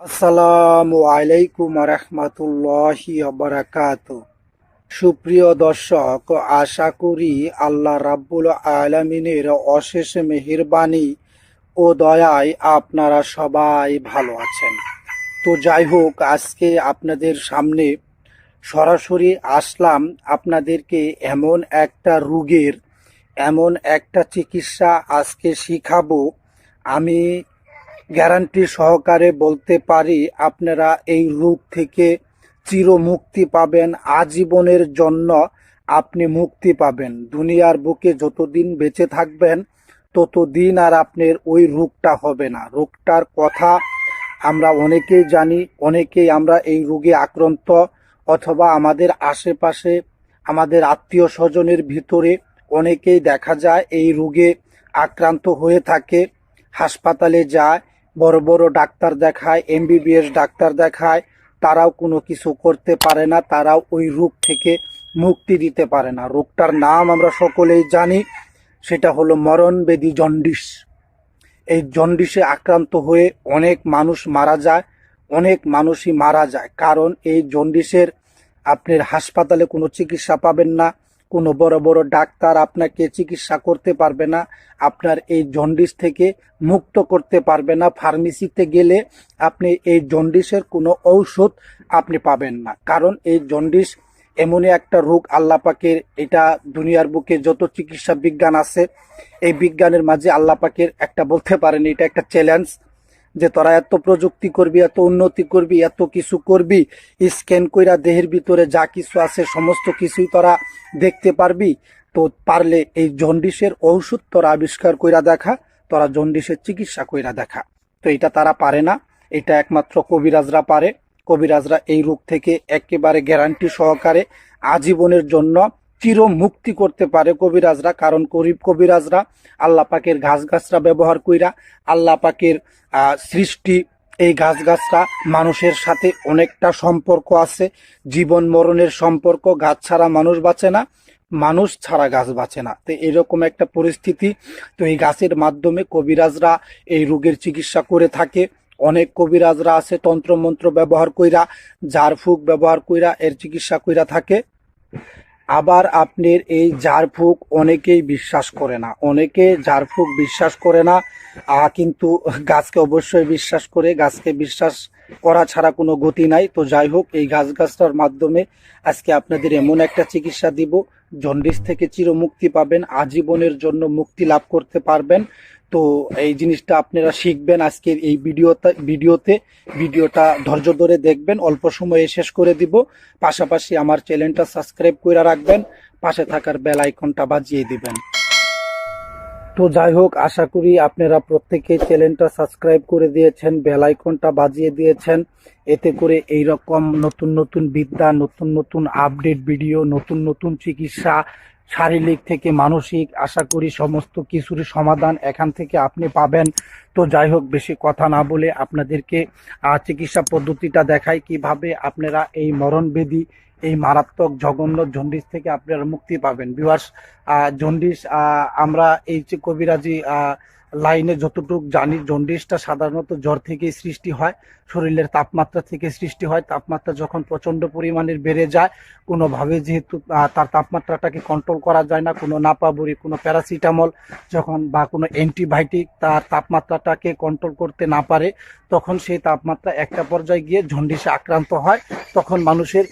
আসসালামু আলাইকুম রহমতুল্লাহি বারাকাতু। সুপ্রিয় দর্শক, আশা করি আল্লাহ রাব্বুল আলামিনের অশেষ মেহেরবানি ও দয়ায় আপনারা সবাই ভালো আছেন। তো যাই হোক, আজকে আপনাদের সামনে সরাসরি আসলাম আপনাদেরকে এমন একটা রোগের এমন একটা চিকিৎসা আজকে শিখাবো। আমি গ্যারান্টি সহকারে বলতে পারি আপনারা এই রোগ থেকে চিরমুক্তি পাবেন, আজীবনের জন্য আপনি মুক্তি পাবেন। দুনিয়ার বুকে যতদিন বেঁচে থাকবেন ততদিন আর আপনার ওই রোগটা হবে না। রোগটার কথা আমরা অনেকেই জানি, অনেকেই আমরা এই রোগে আক্রান্ত, অথবা আমাদের আশেপাশে আমাদের আত্মীয় স্বজনের ভিতরে অনেকেই দেখা যায় এই রোগে আক্রান্ত হয়ে থাকে। হাসপাতালে যায়, বড় বড় ডাক্তার দেখায়, এমবিবিএস ডাক্তার দেখায়, তারাও কোনো কিছু করতে পারে না, তারাও ওই রোগ থেকে মুক্তি দিতে পারে না। রোগটার নাম আমরা সকলেই জানি, সেটা হলো মরণবেদী জন্ডিস। এই জন্ডিসে আক্রান্ত হয়ে অনেক মানুষ মারা যায়, অনেক মানুষই মারা যায়। কারণ এই জন্ডিসের আপনার হাসপাতালে কোনো চিকিৎসা পাবেন না, কোনো বড় বড় ডাক্তার আপনাকে চিকিৎসা করতে পারবে না, আপনার এই জন্ডিস থেকে মুক্ত করতে পারবে না। ফার্মেসিতে গেলে আপনি এই জন্ডিসের কোনো ঔষধ আপনি পাবেন না। কারণ এই জন্ডিস এমনই একটা রোগ, আল্লাহ পাকের, এটা দুনিয়ার বুকে যত চিকিৎসা বিজ্ঞান আছে এই বিজ্ঞানের মাঝে আল্লাহ পাকের একটা, বলতে পারেন এটা একটা চ্যালেঞ্জ, যে তোরা এত প্রযুক্তি করবি, এত উন্নতি করবি, এত কিছু করবি, স্ক্যান কইরা দেহের ভিতরে যা কিছু আছে সমস্ত কিছুই তোরা দেখতে পারবি, তো পারলে এই জন্ডিসের ঔষধ তোরা আবিষ্কার কইরা দেখা, তোরা জন্ডিসের চিকিৎসা কইরা দেখা। তো এটা তারা পারে না, এটা একমাত্র কবিরাজরা পারে। কবিরাজরা এই রোগ থেকে একেবারে গ্যারান্টি সহকারে আজীবনের জন্য চির মুক্তি করতে পারে কবিরাজরা। কারণ কবিরাজরা আল্লাহ পাকের গাছগাছরা ব্যবহার কইরা, আল্লাহ পাকের সৃষ্টি এই গাছগাছরা মানুষের সাথে অনেকটা সম্পর্ক আছে, জীবন মরণের সম্পর্ক। গাছ ছাড়া মানুষ বাঁচে না, মানুষ ছাড়া গাছ বাঁচে না। তো এরকম একটা পরিস্থিতি। তো এই গাছের মাধ্যমে কবিরাজরা এই রোগের চিকিৎসা করে থাকে। অনেক কবিরাজরা আছে তন্ত্রমন্ত্র ব্যবহার কইরা, ঝাড়ফুঁক ব্যবহার কইরা এর চিকিৎসা কইরা থাকে। আবার আপনার এই ঝাড়ফুঁক অনেকেই বিশ্বাস করে না, অনেকে ঝাড়ফুঁক বিশ্বাস করে না, কিন্তু গাছকে অবশ্যই বিশ্বাস করে। গাছকে বিশ্বাস করা ছাড়া কোনো গতি নাই। তো যাই হোক, এই গাছটার মাধ্যমে আজকে আপনাদের এমন একটা চিকিৎসা দিব, জন্ডিস থেকে চিরমুক্তি পাবেন, আজীবনের জন্য মুক্তি লাভ করতে পারবেন। তো এই জিনিসটা আপনারা শিখবেন আজকের এই ভিডিওটা ধৈর্য ধরে দেখবেন, অল্প সময়ে শেষ করে দিব। পাশাপাশি আমার চ্যানেলটা সাবস্ক্রাইব করে রাখবেন, পাশে থাকার বেল আইকনটা বাজিয়ে দিবেন। তো যাই হোক, আশা করি আপনারা প্রত্যেকেই চ্যানেলটা সাবস্ক্রাইব করে দিয়েছেন, বেল আইকনটা বাজিয়ে দিয়েছেন। এতে করে এই রকম নতুন নতুন বিদ্যা, নতুন নতুন আপডেট ভিডিও, নতুন নতুন চিকিৎসা, শারীরিক থেকে মানসিক, আশা করি সমস্ত কিছুর সমাধান এখান থেকে আপনি পাবেন। তো যাই হোক, বেশি কথা না বলে আপনাদেরকে চিকিৎসা পদ্ধতিটা দেখাই, কিভাবে আপনারা এই মরণবেদী, এই মারাত্মক জঘন্য জন্ডিস থেকে আপনারা মুক্তি পাবেন। ভিউয়ার্স, জন্ডিস, আমরা এই যে কবিরাজি লাইনে যতটুকু জানি, জন্ডিসটা সাধারণত জ্বর থেকেই সৃষ্টি হয়, শরীরের তাপমাত্রা থেকে সৃষ্টি হয়। তাপমাত্রা যখন প্রচণ্ড পরিমাণের বেড়ে যায়, কোনোভাবে যেহেতু তার তাপমাত্রাটাকে কন্ট্রোল করা যায় না, কোনো নাপাবড়ি, কোনো প্যারাসিটামল যখন বা কোনো অ্যান্টিবায়োটিক তার তাপমাত্রাটাকে কন্ট্রোল করতে না পারে, তখন সেই তাপমাত্রা একটা পর্যায়ে গিয়ে জন্ডিসে আক্রান্ত হয়। তখন মানুষের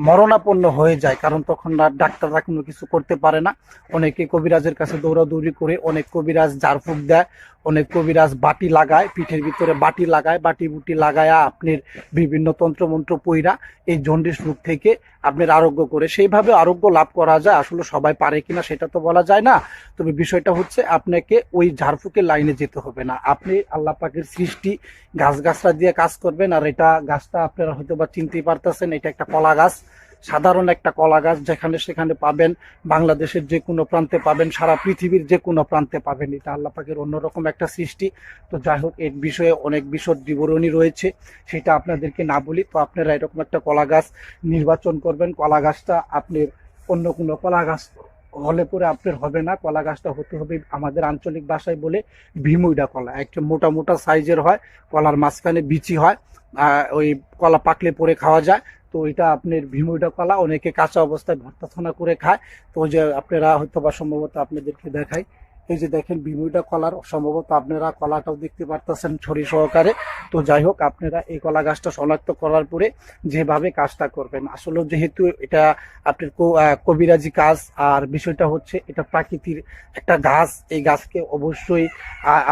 মরণাপন্ন হয়ে যায়, কারণ তখন ডাক্তাররা কোনো কিছু করতে পারে না। অনেকে কবিরাজের কাছে দৌড়াদৌড়ি করে, অনেক কবিরাজ ঝাড়ফুঁক দেয়, অনেক কবিরাজ বাটি লাগায়, পিঠের ভিতরে বাটি লাগায়, বাটি বুটি লাগায়া আপনার বিভিন্ন তন্ত্রমন্ত্র পইরা এই জন্ডিস রোগ থেকে আপনার আরোগ্য করে। সেইভাবে আরোগ্য লাভ করা যায়, আসলে সবাই পারে কিনা সেটা তো বলা যায় না। তবে বিষয়টা হচ্ছে, আপনাকে ওই ঝাড়ফুঁকের লাইনে যেতে হবে না, আপনি আল্লাহ পাকের সৃষ্টি গাছগাছরা দিয়ে কাজ করবেন। আর এটা গাছটা আপনারা হয়তো বা চিনতেই পারতেছেন, এটা একটা কলা গাছ, সাধারণ একটা কলা গাছ, যেখানে সেখানে পাবেন, বাংলাদেশের যে কোনো প্রান্তে পাবেন, সারা পৃথিবীর যে কোনো প্রান্তে পাবেন। এটা আল্লাহ পাকের অন্যরকম একটা সৃষ্টি। তো যাই হোক, এর বিষয়ে অনেক বিশদ বিবরণী রয়েছে, সেটা আপনাদেরকে না বলি। তো আপনারা এরকম একটা কলা গাছ নির্বাচন করবেন। কলা গাছটা আপনার অন্য কোনো কলা গাছ হলে পরে আপনার হবে না। কলা গাছটা হতে হবে আমাদের আঞ্চলিক ভাষায় বলে ভিমুইডা কলা, একটা মোটা মোটা সাইজের হয়, কলার মাঝখানে বিচি হয়, ওই কলা পাকলে পরে খাওয়া যায়। তো এটা আপনার ভিমুইডা কলা, অনেকে কাঁচা অবস্থায় ভর্তা করে খায়। তো ওই যে আপনারা হয়তো বা সম্ভবত আপনাদেরকে দেখাই, এই যে দেখেন ভিমুইডা কলার, সম্ভবত আপনারা কলাটাও দেখতে পারতেছেন ছড়ি সহকারে। তো যাই হোক, আপনারা এই কলা গাছটা শনাক্ত করার পরে যেভাবে কাজটা করবেন, আসলে যেহেতু এটা আপনার কবিরাজি কাজ, আর বিষয়টা হচ্ছে এটা প্রাকৃতির একটা গাছ। এই গাছকে অবশ্যই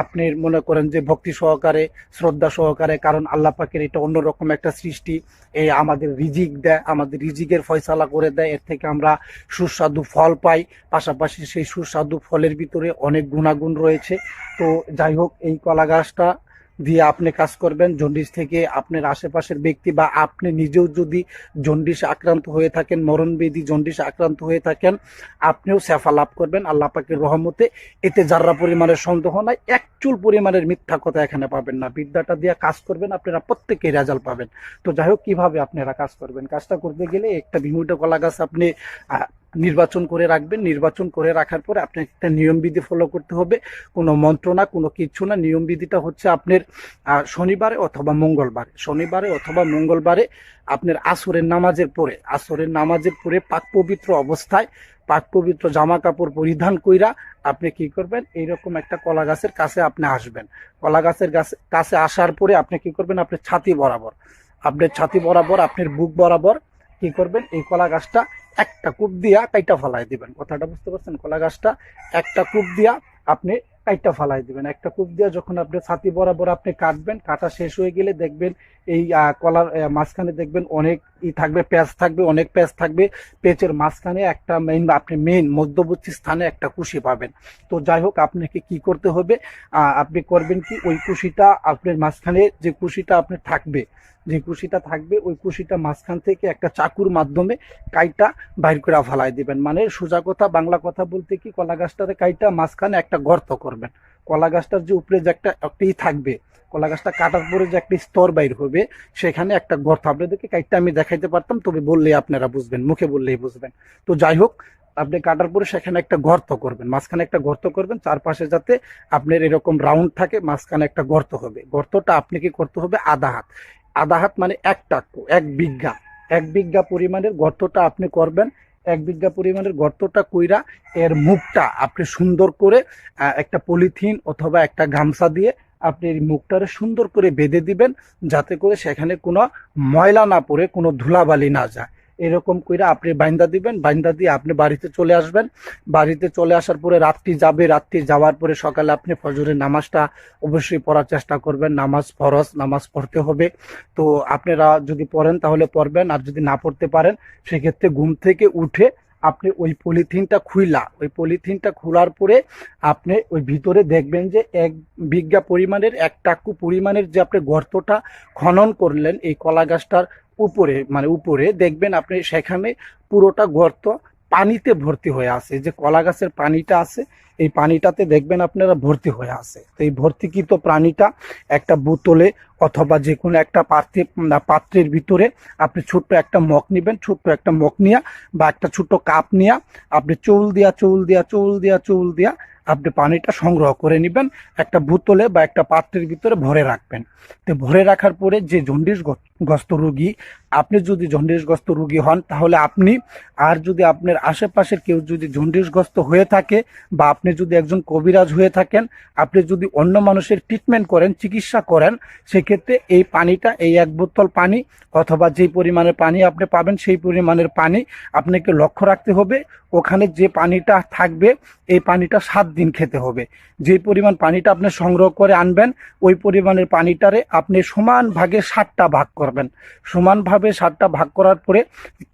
আপনি মনে করেন যে ভক্তি সহকারে, শ্রদ্ধা সহকারে, কারণ আল্লাহ পাকের এটা অন্যরকম একটা সৃষ্টি। এই আমাদের রিজিক দেয়, আমাদের রিজিকের ফয়সালা করে দেয়, এর থেকে আমরা সুস্বাদু ফল পাই। পাশাপাশি সেই সুস্বাদু ফলের ভিতরে অনেক গুণাগুণ রয়েছে। তো যাই হোক, এই কলা গাছটা দিয়ে আপনি কাজ করবেন। জন্ডিস থেকে আপনার আশেপাশের ব্যক্তি বা আপনি নিজেও যদি জন্ডিস আক্রান্ত হয়ে থাকেন, মরণবেদী জন্ডিস আক্রান্ত হয়ে থাকেন, আপনিও শেফা লাভ করবেন আল্লাহ পাকের রহমতে। এতে যারা পরিমাণের সন্দেহ নাই, এক চুল পরিমাণের মিথ্যা কথা এখানে পাবেন না। বিদ্যাটা দিয়ে কাজ করবেন, আপনারা প্রত্যেকেই রেজাল্ট পাবেন। তো যাই হোক, কিভাবে আপনারা কাজ করবেন, কাজটা করতে গেলে একটা ভিমুইটা কলা গাছ আপনি নির্বাচন করে রাখবেন। নির্বাচন করে রাখার পরে আপনার একটা নিয়মবিধি ফলো করতে হবে। কোনো মন্ত্র না, কোনো কিচ্ছু না। নিয়মবিধিটা হচ্ছে আপনার শনিবারে অথবা মঙ্গলবারে আপনার আসরের নামাজের পরে পাক পবিত্র অবস্থায়, পাক পবিত্র জামা কাপড় পরিধান কইরা আপনি কি করবেন, এইরকম একটা কলা গাছের কাছে আপনি আসবেন। কলা গাছের কাছে আসার পরে আপনি কি করবেন, আপনার ছাতি বরাবর আপনার বুক বরাবর কি করবেন, এই কলা গাছটা একটা কূপ দিয়া কাইটা ফালাই দিবেন। কথাটা বুঝতে পারছেন? কলা গাছটা একটা কূপ দিয়া আপনি কাইটা ফালাই দিবেন। একটা কূপ দিয়া যখন আপনি ছাতি বরাবর আপনি কাটবেন, কাটা শেষ হয়ে গেলে দেখবেন এই কলার মাঝখানে দেখবেন অনেক অনেক পেঁচ থাকবে। পেঁচের মাঝখানে একটা মেইন মধ্যবর্তী স্থানে একটা কুশি পাবেন। তো যাই হোক, আপনাকে কি করতে হবে, আপনি করবেন কি, ওই কুশিটা আপনার মাঝখানে যে কুশিটা থাকবে ওই কুশিটা মাঝখান থেকে একটা চাকুর মাধ্যমে কাইটা বাইর করে ফালাই দিবেন। মানে সোজা কথা, বাংলা কথা বলতে কি, কলা গাছটাতে কাইটা মাঝখানে একটা গর্ত করবেন। কলা গাছটার যে উপরে যে একটাই থাকবে, কলা গাছটা কাটার পরে যে একটা স্তর বাইর হবে, সেখানে একটা গর্ত, আপনাদেরকে কাইটা আমি দেখাইতে পারতাম, তবে বললেই আপনারা বুঝবেন, মুখে বললেই বুঝবেন। তো যাই হোক, আপনি কাটার পরে সেখানে একটা গর্ত করবেন, মাঝখানে একটা গর্ত করবেন, চারপাশে যাতে আপনার এরকম রাউন্ড থাকে, মাঝখানে একটা গর্ত হবে। গর্তটা আপনাকে করতে হবে আধা হাত মানে এক বিঘা পরিমাণের গর্তটা আপনি করবেন। 1 বিঘা পরিমাণের গর্তটা কইরা এর মুখটা আপনি সুন্দর করে একটা পলিথিন অথবা একটা গামছা দিয়ে আপনি এই মুখটারে সুন্দর করে বেঁধে দিবেন, যাতে করে সেখানে কোনো ময়লা না পড়ে, কোনো ধুলাবালি না যায়। এরকম কইরা আপনি বাইন্দা দিবেন। বাইন্দা দিয়ে আপনি বাড়িতে চলে আসবেন। বাড়িতে চলে আসার পরে রাত্রি যাওয়ার পরে সকালে আপনি ফজরের নামাজটা অবশ্যই পড়ার চেষ্টা করবেন। নামাজ ফরজ, নামাজ পড়তে হবে। তো আপনারা যদি পড়েন তাহলে পড়বেন, আর যদি না পড়তে পারেন সেক্ষেত্রে ঘুম থেকে উঠে আপনি ওই পলিথিনটা খোলার পরে আপনি ওই ভিতরে দেখবেন যে 1 বিঘা পরিমাণের 1 টাকু পরিমাণের যে আপনি গর্তটা খনন করলেন এই কলা গাছটার উপরে দেখবেন আপনি সেখানে পুরোটা গর্ত পানিতে ভর্তি হয়ে আছে। যে কলা গাছের পানিটা আছে, এই পানিটাতে দেখবেন আপনারা ভর্তি হয়ে আছে। তো এই ভর্তিকৃত পানিটা একটা বোতলে অথবা যে কোনো একটা পাত্রের ভিতরে আপনি ছোট্ট একটা মগ নিয়া বা একটা ছোট্ট কাপ নিয়া আপনি চৌল দিয়া আপনি পানিটা সংগ্রহ করে নেবেন, একটা বোতলে বা একটা পাত্রের ভিতরে ভরে রাখবেন। তো ভরে রাখার পরে যে জন্ডিসগ্রস্ত রোগী, আপনি যদি জন্ডিসগ্রস্ত রোগী হন তাহলে আপনি, আর যদি আপনার আশেপাশের কেউ যদি জন্ডিসগ্রস্ত হয়ে থাকে, বা আপনি যদি একজন কবিরাজ হয়ে থাকেন, আপনি যদি অন্য মানুষের ট্রিটমেন্ট করেন, চিকিৎসা করেন, সেক্ষেত্রে এই পানিটা, এই 1 বোতল পানি অথবা যেই পরিমাণের পানি আপনি পাবেন সেই পরিমাণের পানি আপনাকে লক্ষ্য রাখতে হবে। ওখানে যে পানিটা থাকবে এই পানিটা 7 দিন খেতে হবে। যে পরিমাণ পানিটা আপনি সংগ্রহ করে আনবেন, ওই পরিমাণের পানিটারে আপনি সমান ভাগে 7টা ভাগ করবেন। সমানভাবে 7টা ভাগ করার পরে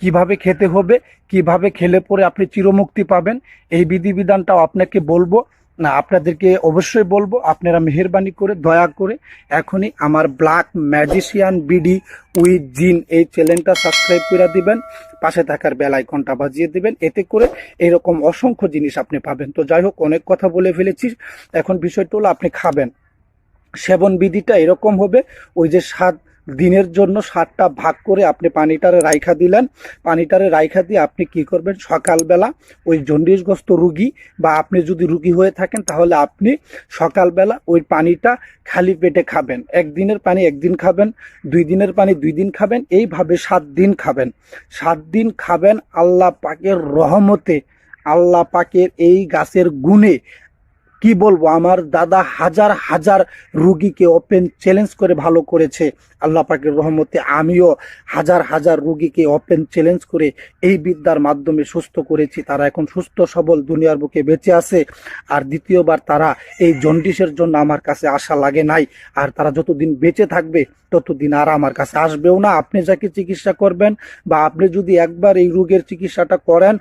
কিভাবে খেতে হবে, কিভাবে খেলে পরে আপনি চিরমুক্তি পাবেন, এই বিধিবিধানটাও আপনাকে বলবো না, আপনাদেরকে অবশ্যই বলবো। আপনারা মেহেরবানি করে, দয়া করে এখনই আমার ব্ল্যাক ম্যাজিশিয়ান বিডি উইথ জিন এই চ্যানেলটা সাবস্ক্রাইব করে দিবেন, পাশে থাকার বেল আইকনটা বাজিয়ে দিবেন। এতে করে এরকম অসংখ্য জিনিস আপনি পাবেন। তো যাই হোক, অনেক কথা বলে ফেলেছি। এখন বিষয়টা হলো আপনি খাবেন। সেবন বিধিটা এরকম হবে, ওই যে দিনের জন্য 7টা ভাগ করে আপনি পানিটারে রাইখা দিলেন। পানিটারে রাইখা দিয়ে আপনি কি করবেন, সকালবেলা ওই জন্ডিসগ্রস্ত রুগী বা আপনি যদি রুগী হয়ে থাকেন তাহলে আপনি সকালবেলা ওই পানিটা খালি পেটে খাবেন। একদিনের পানি একদিন খাবেন, 2 দিনের পানি 2 দিন খাবেন, এইভাবে 7 দিন খাবেন। 7 দিন খাবেন। আল্লাহ পাকের রহমতে, আল্লাহ পাকের এই গাছের গুণে কি বলবো, আমার দাদা হাজার হাজার রুগীকে ওপেন চ্যালেঞ্জ করে ভালো করেছে। আল্লাহ পাকের রহমতে আমিও হাজার হাজার রুগীকে ওপেন চ্যালেঞ্জ করে এই বিদ্যার মাধ্যমে সুস্থ করেছি। তারা এখন সুস্থ সবল দুনিয়ার বুকে বেঁচে আছে। আর দ্বিতীয়বার তারা এই জন্ডিসের জন্য আমার কাছে আসা লাগে নাই। আর তারা যতদিন বেঁচে থাকবে ততদিন আর আমার কাছে আসবেও না। আপনি যাকে চিকিৎসা করবেন বা আপনি যদি একবার এই রোগের চিকিৎসাটা করেন,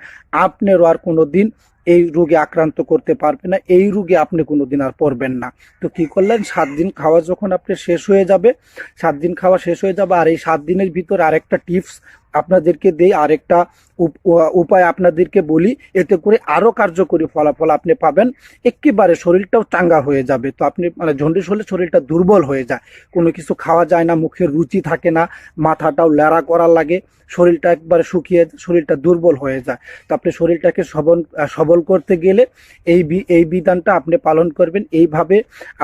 আপনারও আর কোনো দিন এই রোগে আক্রান্ত করতে পারবে না, এই রোগে আপনি কোনোদিন আর পড়বেন না। তো কি করলেন, 7 দিন খাওয়া যখন আপনি শেষ হয়ে যাবে, 7 দিন খাওয়া শেষ হয়ে যাবে, আর এই 7 দিনের ভিতরে আরেকটা টিপস আপনাদেরকে দেই, আরেকটা উপায় আপনাদেরকে বলি, এতে করে আরো কার্যকরী ফলাফল আপনি পাবেন। একেবারে শরীরটাও চাঙ্গা হয়ে যাবে। তো আপনি মানে জন্ডিস হলে শরীরটা দুর্বল হয়ে যায়, কোনো কিছু খাওয়া যায় না, মুখের রুচি থাকে না, মাথাটাও ল্যাড়া করার লাগে, শরীরটা একবারে শুকিয়ে, শরীরটা দুর্বল হয়ে যায়। তো আপনি শরীরটাকে সবল করতে গেলে এই বিধানটা আপনি পালন করবেন। এইভাবে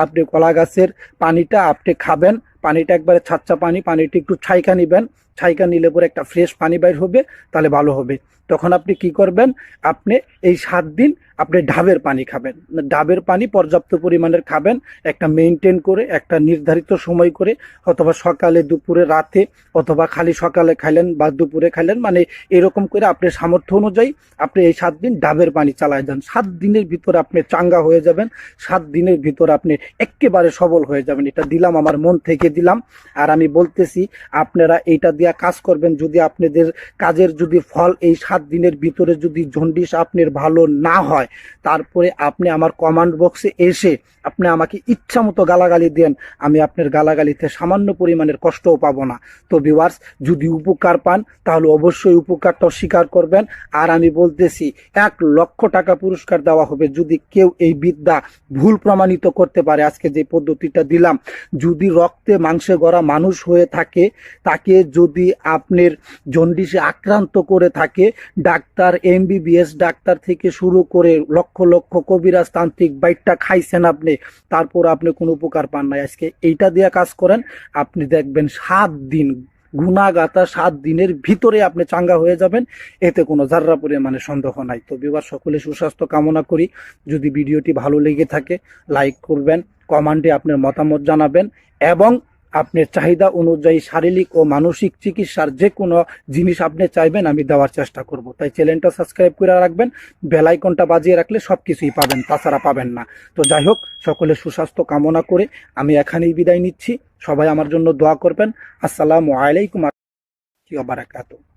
আপনি কলা গাছের পানিটা আপনি খাবেন। পানিটা একবারে ছাচ্চা পানি, পানিটা একটু ছাইকা নিবেন, ছাইকা নিলে পরে একটা ফ্রেশ পানি বাইর হবে, তাহলে ভালো হবে। তখন আপনি কি করবেন, আপনি এই 7 দিন আপনি ডাবের পানি খাবেন। ডাবের পানি পর্যাপ্ত পরিমাণের খাবেন, একটা মেনটেন করে, একটা নির্ধারিত সময় করে, অথবা সকালে, দুপুরে, রাতে, অথবা খালি সকালে খাইলেন বা দুপুরে খাইলেন, মানে এরকম করে আপনি সামর্থ্য অনুযায়ী আপনি এই 7 দিন ডাবের পানি চালায় যান। 7 দিনের ভিতরে আপনি চাঙ্গা হয়ে যাবেন, 7 দিনের ভিতরে আপনি একেবারে সবল হয়ে যাবেন। এটা দিলাম, আমার মন থেকে দিলাম। আর আমি বলতেছি আপনারা এইটা দিয়া কাজ করবেন। যদি আপনাদের কাজের যদি ফল এই 7 দিনের ভিতরে যদি জন্ডিস আপনার ভালো না হয়, তারপরে আপনি আমার কমেন্ট বক্সে এসে আপনি আমাকে ইচ্ছা মতো গালাগালি দেন, আমি আপনার গালাগালিতে সামান্য পরিমাণের কষ্টও পাবো না। তো ভিউয়ার্স, যদি উপকার পান তাহলে অবশ্যই উপকারটাও স্বীকার করবেন। আর আমি বলতেছি 1 লক্ষ টাকা পুরস্কার দেওয়া হবে যদি কেউ এই বিদ্যা ভুল প্রমাণিত করতে পারে। আজকে যে পদ্ধতিটা দিলাম, যদি রক্তে মাংসে গড়া মানুষ হয়ে থাকে, তাকে যদি আপনার জন্ডিসে আক্রান্ত করে থাকে, ডাক্তার, MBBS ডাক্তার থেকে শুরু করে লক্ষ লক্ষ কবিরাজ তান্ত্রিক বাইটটা খাইছেন আপনি, তারপর আপনি কোনো উপকার পান নাই, আজকে এইটা দিয়ে কাজ করেন, আপনি দেখবেন 7 দিন গুণাগাতা 7 দিনের ভিতরে আপনি চাঙ্গা হয়ে যাবেন। এতে কোনো যার্রা পরিমাণে সন্দেহ নাই। তো বিবার সকলে সুস্বাস্থ্য কামনা করি। যদি ভিডিওটি ভালো লেগে থাকে লাইক করবেন, কমেন্টে আপনার মতামত জানাবেন, এবং আপনার চাহিদা অনুযায়ী শারীরিক ও মানসিক চিকিৎসার যে কোনো জিনিস আপনি চাইবেন আমি দেওয়ার চেষ্টা করব। তাই চ্যানেলটা সাবস্ক্রাইব করে রাখবেন, বেল আইকনটা বাজিয়ে রাখলে সব কিছুই পাবেন, তাছাড়া পাবেন না। তো যাই হোক, সকলে সুস্বাস্থ্য কামনা করে আমি এখানেই বিদায় নিচ্ছি। সবাই আমার জন্য দোয়া করবেন। আসসালামু আলাইকুম ওয়া রাহমাতুল্লাহি ওয়া বারাকাতুহু।